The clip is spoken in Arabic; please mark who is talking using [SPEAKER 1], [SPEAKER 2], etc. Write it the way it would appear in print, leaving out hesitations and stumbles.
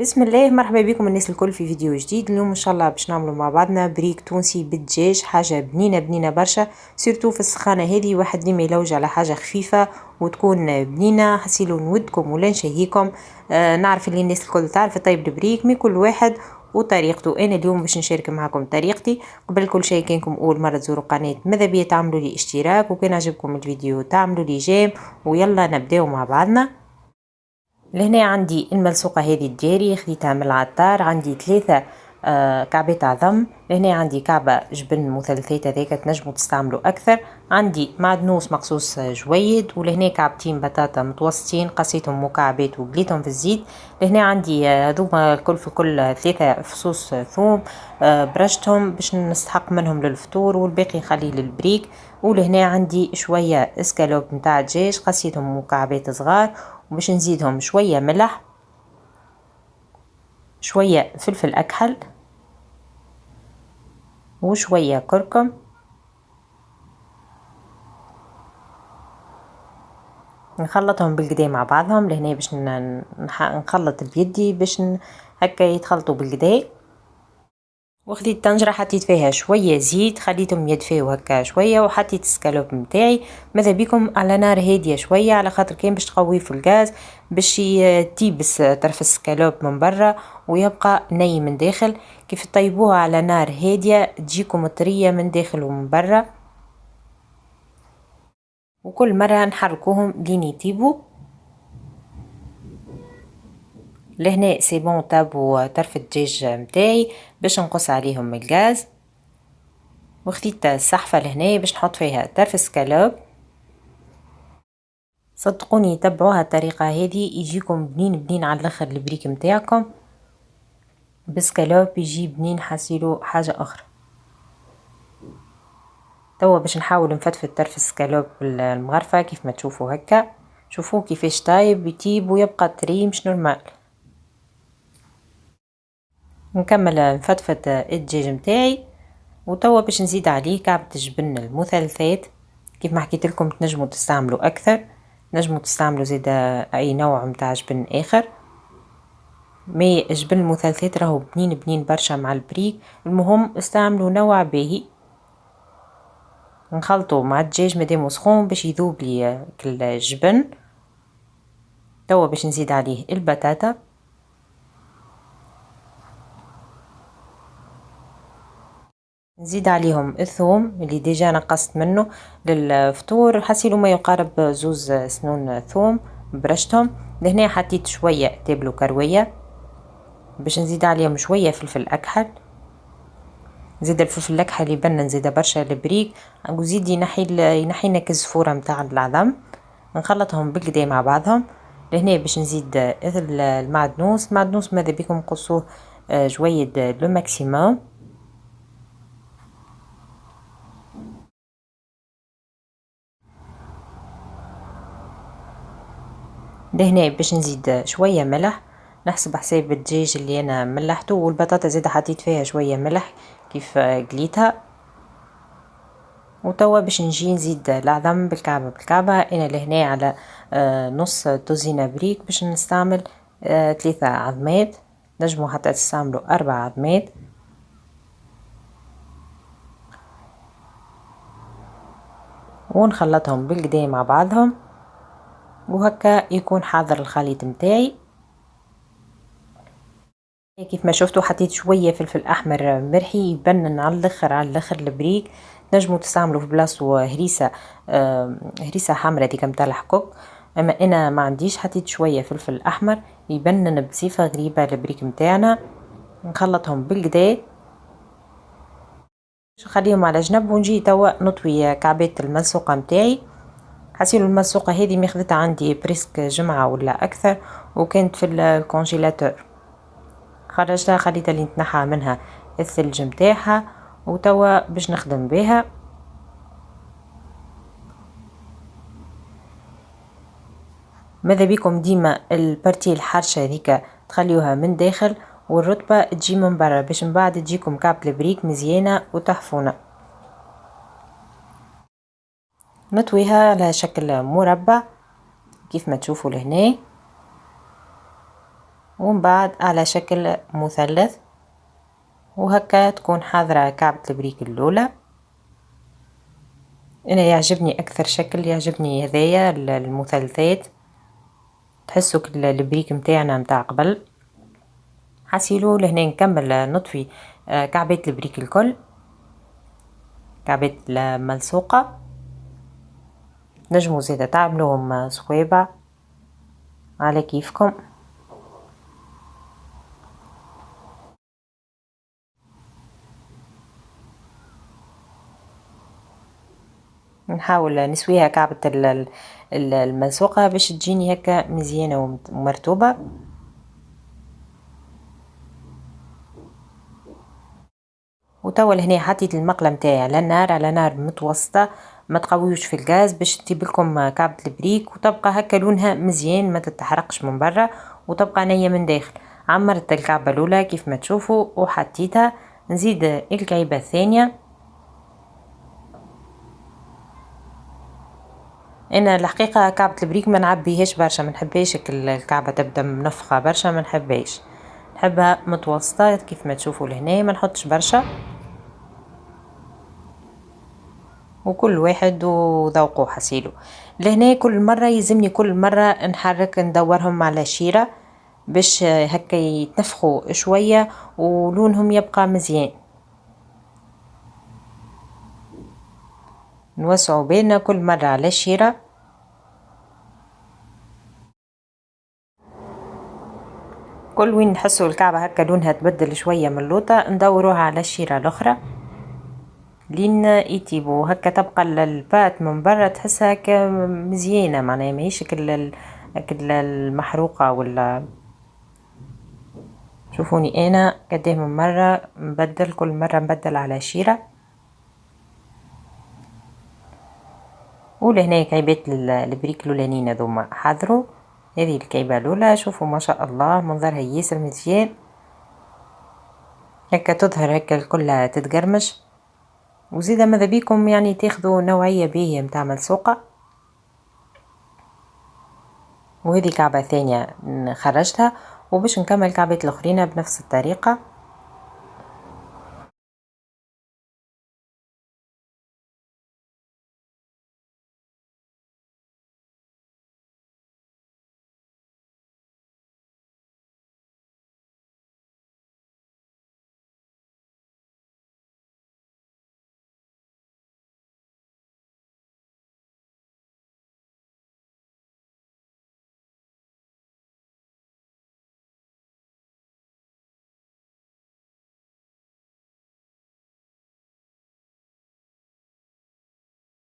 [SPEAKER 1] بسم الله، مرحبا بكم الناس الكل في فيديو جديد. اليوم ان شاء الله باش نعملوا مع بعضنا بريك تونسي بالدجاج، حاجه بنينه برشا سيرتو في السخانه هذه. واحد ديما يلوج على حاجه خفيفه وتكون بنينه، حسيلو نودكم ولا نشهيكم. نعرف اللي الناس الكل تعرف طيب البريك، مي كل واحد وطريقته. انا اليوم باش نشارك معكم طريقتي. قبل كل شيء كانكم اول مره تزوروا قناه ماذا بيا تعملوا لي اشتراك، وكان عجبكم الفيديو تعملوا لي جيم. ويلا نبداو مع بعضنا. لهنا عندي الملصوقة هذه الدياري خديتها من العطار. عندي 3 كعبات عظم. لهنا عندي كعبة جبن مثلثات، هذاك تنجموا تستعملوا أكثر. عندي معدنوس مقصوص جويد، ولهنا كعبتين بطاطا متوسطين قصيتهم مكعبات وقليتهم في الزيت. لهنا عندي هذوما الكل في كل 3 فصوص ثوم برشتهم باش نستحق منهم للفطور، والباقي نخليه للبريك. ولهنا عندي شوية اسكالوب متاع دجاج قصيتهم مكعبات صغار، وباش نزيدهم شوية ملح، شوية فلفل أكحل، وشوية كركم. نخلطهم بالقدا مع بعضهم. لهنا باش نخلط بيدي باش هكا يتخلطوا بالقدا. وخديت طنجرة حطيت فيها شوية زيت، خليتهم يدفيو هكا شوية، وحطيت السكالوب متاعي. ماذا بيكم على نار هادية شوية، على خاطر كان باش تقويه في الغاز باش تيبس طرف السكالوب من برا ويبقى ني من داخل. كيف تطيبوها على نار هادية تجيكم طرية من داخل ومن برا، وكل مرة نحركوهم لين يطيبوا. لهنا سي بون طابوا طرف الدجاج متاعي، باش نقص عليهم الغاز. وخديت الصحفة لهنا باش نحط فيها طرف السكالوب. صدقوني تبعوها الطريقة هذه يجيكم بنين على الاخر. البريك متاعكم بسكالوب يجي بنين، حاسيلو حاجة اخرى. توا باش نحاول نفتفت طرف السكالوب المغرفة كيف ما تشوفوا هكا. شوفوه كيفاش طايب يطيب ويبقى طري مش نورمال. نكمل نفتفت الدجاج متاعي، وتوا باش نزيد عليه كعبة الجبن المثلثات. كيف ما حكيت لكم تنجموا تستعملوا اكثر، نجموا تستعملوا زيدا اي نوع متاع جبن اخر. مي جبن المثلثات راهو بنين برشا مع البريك. المهم استعملوا نوع باهي. نخلطوا مع الدجاج مادامو سخون باش يذوب لي كل الجبن. توا باش نزيد عليه البطاطا، نزيد عليهم الثوم اللي ديجا نقصت منه للفطور، حسيلو ما يقارب 2 سنون ثوم برشتهم. لهنا حطيت شوية تابلو كروية، باش نزيد عليهم شوية فلفل أكحل. زيد الفلفل الأكحل يبنن زيدا برشا البريك، وزيد ينحي الزفورة متاع العظم. نخلطهم بالقدا مع بعضهم. لهنا باش نزيد المعدنوس ماذا بيكم قصوه جويد لو ماكسيموم. لهنا باش نزيد شوية ملح، نحسب حساب الدجاج اللي انا ملحته، والبطاطا زيدا حطيت فيها شوية ملح كيف قليتها. وتوا باش نجي نزيد العظم بالكعبة. انا لهنا على نص دوزينة بريك باش نستعمل 3 عظمات. نجموا حتى تستعملوا 4 عظمات. ونخلطهم بالقدا مع بعضهم، وهكا يكون حاضر الخليط متاعي. كيف ما شفتوا حطيت شويه فلفل احمر مرحي يبنن على الاخر البريك. نجموا تستعملوا في بلاصتو هريسه حمراء ديك متاع الحكوك، اما انا ما عنديش. حطيت شويه فلفل احمر يبنن بصفه غريبه البريك متاعنا. نخلطهم بالقدا، نخليهم على جنب، ونجي توا نطوي كعبات الملصوقه متاعي. حسيلو الملصوقه هذه ماخذتها عندي بريسك جمعه ولا اكثر، وكانت في الكونجيلاتور. خرجتها خليتها اللي نتنحى منها الثلج متاعها، وتوا باش نخدم بها. ماذا بيكم ديما البارتي الحرشة هذيك تخليوها من داخل، والرطبة تجي من برا باش من بعد تجيكم كعب البريك مزيانة وتحفونة. نطويها على شكل مربع كيف ما تشوفوا لهنا، ومن بعد على شكل مثلث، وهكا تكون حاضرة كعبة البريك الأولى. أنا يعجبني أكثر شكل، يعجبني هذايا المثلثات، تحسوا البريك متاعنا متاع قبل. حسيلو لهنا نكمل نطفي كعبات البريك الكل، كعبات الملصوقة. نجموا زيادة تعملوهم صوابع على كيفكم. نحاول نسويها كعبة الملصوقة باش تجيني هكا مزيانة ومرتوبة. وتوا لهنا حطيت المقلة متاعي على النار، على نار متوسطة، ما تقويوش في الغاز باش تجيب لكم كعبة البريك وتبقى هكا لونها مزيان، ما تتحرقش من برا وتبقى نية من داخل. عمرت الكعبة الاولى كيف ما تشوفوا وحطيتها. نزيد الكعبة الثانية. انا الحقيقة كعبة البريك ما نعبيهاش برشا، ما نحبهاش الكعبة تبدا منفخة برشا، ما نحبهاش، نحبها متوسطة كيف ما تشوفوا لهنا، ما نحطش برشا. وكل واحد وذوقه حسيلو. لهنا كل مرة يلزمني كل مرة نحرك ندورهم على شيرة باش هكا يتنفخوا شوية ولونهم يبقى مزيان. نوسعوا بالنا كل مرة على شيرة. كل وين نحسوا الكعبة هكا لونها تبدل شوية من اللوطة ندوروها على الشيرة الأخرى لين يطيبوا هكا، تبقى البات من برا تحسها هكا مزيانة، معناها ماهيش كل المحروقة ولا. شوفوني انا قديه من مرة نبدل، كل مرة نبدل على شيرة. ولهنا كعبات البريك الاولانيين هذوما حضروا. هذه الكعبة الاولى شوفوا ما شاء الله منظرها ياسر مزيان، هكا تظهر هكا الكل تتقرمش. وزيدا ماذا بيكم يعني تاخذوا نوعية باهية متاع ملصوقة. وهذه كعبة ثانية خرجتها، وباش نكمل كعبات الاخرين بنفس الطريقة.